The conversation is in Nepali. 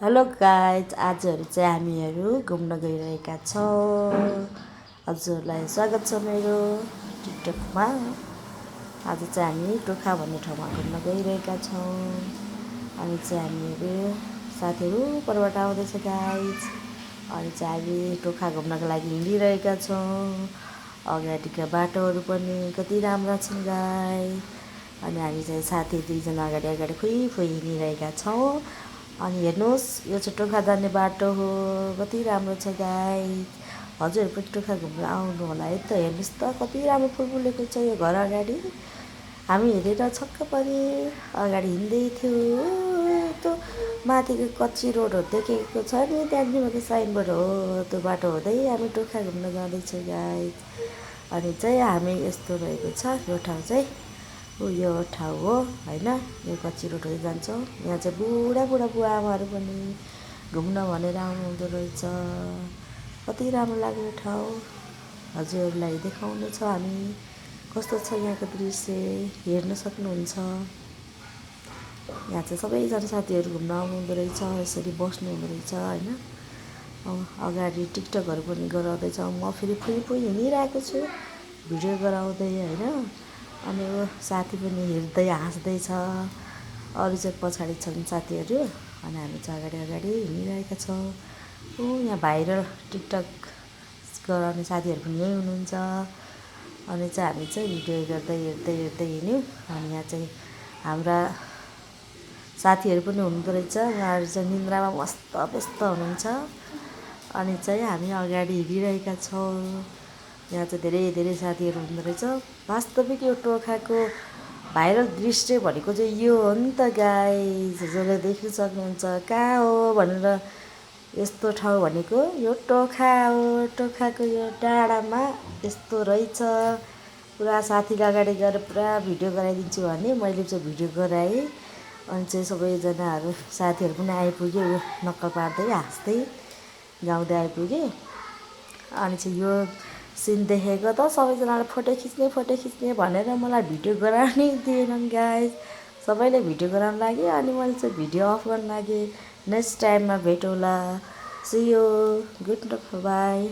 हेलो गाइज, आजहरू चाहिँ हामीहरू घुम्न गइरहेका छौँ। हजुरलाई स्वागत छ मेरो टिकटकमा। आज चाहिँ हामी टोखा भन्ने ठाउँमा घुम्न गइरहेका छौँ। अनि चाहिँ हामीहरू साथीहरू परबाट आउँदैछ गाइज। अनि चाहिँ हामी टोखा घुम्नको लागि हिँडिरहेका छौँ। अगाडिका बाटोहरू पनि कति राम्रा छन् गाइज। अनि हामी चाहिँ साथी दुईजना अगाडि अगाडि फुइ हिँडिरहेका छौँ। अनि हेर्नुहोस्, यो चाहिँ टोखा जाने बाटो हो। कति राम्रो छ गाइज। हजुरहरू पनि टोखा घुम्न आउनु होला है त। हेर्नुहोस् त कति राम्रो फुल फुलेको छ यो घर अगाडि। हामी हेरेर छक्क परे। अगाडि हिँड्दै थियो त्यो माथिको कच्ची रोडहरू देखेको छ नि, त्यहाँदेखि साइनबोर्ड हो त्यो बाटो हुँदै हामी टोखा घुम्न जाँदैछौँ गाइज। अनि चाहिँ हामी यस्तो रहेको छ यो ठाउँ चाहिँ। यो ठाउँ हो होइन, यो कच्ची रोड हुँदै जान्छौँ। यहाँ चाहिँ बुढा बुवा आमाहरू पनि घुम्न भनेर आउनुहुँदो रहेछ। कति राम्रो लाग्यो ठाउँ। हजुरहरूलाई देखाउने छ हामी कस्तो छ यहाँको दृश्य, हेर्न सक्नुहुन्छ। यहाँ चाहिँ सबैजना साथीहरू घुम्न आउनुहुँदो रहेछ। यसरी बस्नु हुँदो रहेछ होइन। अगाडि टिकटकहरू पनि गराउँदैछ। म फेरि फुइ हिँडिरहेको छु भिडियो गराउँदै होइन। अनि ऊ साथी पनि हेर्दै हाँस्दैछ। अरू चाहिँ पछाडि छन् साथीहरू। अनि हामी चाहिँ अगाडि हिँडिरहेका छौँ। यहाँ भाइरल टिकटक गराउने साथीहरू पनि यहीँ हुनुहुन्छ। अनि चाहिँ हामी चाहिँ भिडियो गर्दै हेर्दै हिँड्यौँ। अनि यहाँ चाहिँ हाम्रा साथीहरू पनि हुनुहुँदो रहेछ। उहाँहरू चाहिँ निन्द्रामा मस्त व्यस्त हुनुहुन्छ। अनि चाहिँ हामी अगाडि हिँडिरहेका छौँ। यहाँ चाहिँ धेरै साथीहरू हुनुहुँदो रहेछ। वास्तविक यो टोखाको भाइरल दृश्य भनेको चाहिँ यो हो नि त गाइज। जसले देख्न सक्नुहुन्छ कहाँ हो भनेर। यस्तो ठाउँ भनेको यो टोखा हो। टोखाको यो डाँडामा यस्तो रहेछ। पुरा साथीले अगाडि गएर पुरा भिडियो गराइदिन्छु भने मैले चाहिँ भिडियो गराएँ। अनि चाहिँ सबैजनाहरू साथीहरू पनि आइपुग्यो नक्कल पार्दै हाँस्दै गाउँदै आइपुगे। अनि चाहिँ यो सिन देखेको त सबैजनाले फोटो खिच्ने भनेर मलाई भिडियो गराउनै दिएनन् गाइज। सबैले भिडियो गराउन लाग्यो। अनि मैले चाहिँ भिडियो अफ गर्न लागेँ। नेक्स्ट टाइममा भेटौँला। See you, good by.